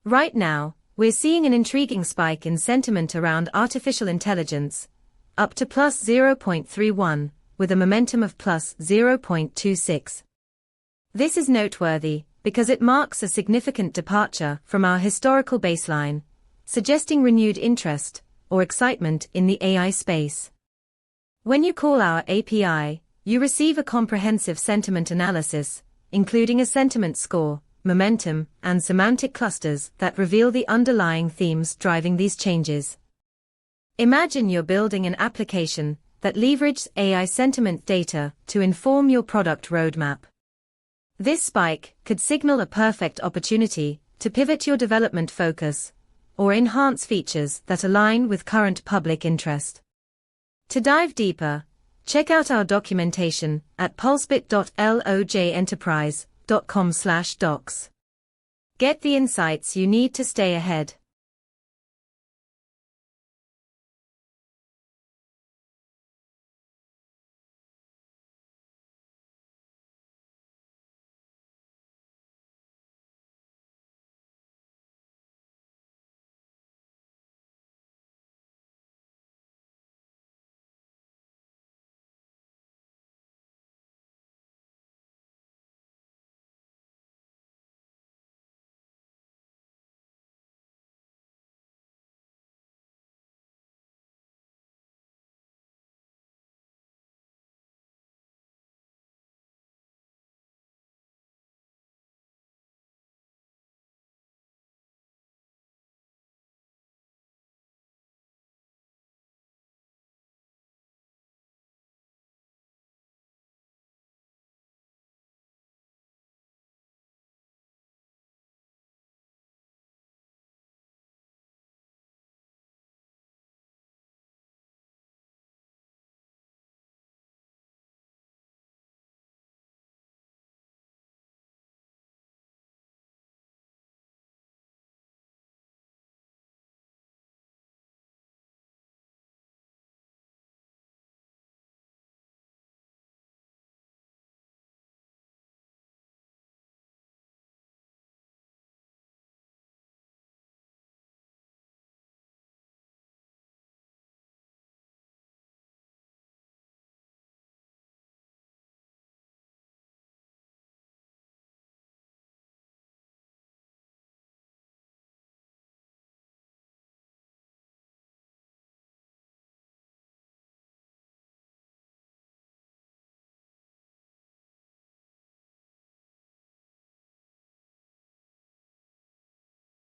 Right now, we're seeing an intriguing spike in sentiment around artificial intelligence, up to plus 0.31, with a momentum of plus 0.26. This is noteworthy because it marks a significant departure from our historical baseline, suggesting renewed interest or excitement in the AI space. When you call our API, you receive a comprehensive sentiment analysis, including a sentiment score, momentum, and semantic clusters that reveal the underlying themes driving these changes. Imagine you're building an application that leverages AI sentiment data to inform your product roadmap. This spike could signal a perfect opportunity to pivot your development focus or enhance features that align with current public interest. To dive deeper, check out our documentation at pulsebit.lojenterprise.com/docs. Get the insights you need to stay ahead.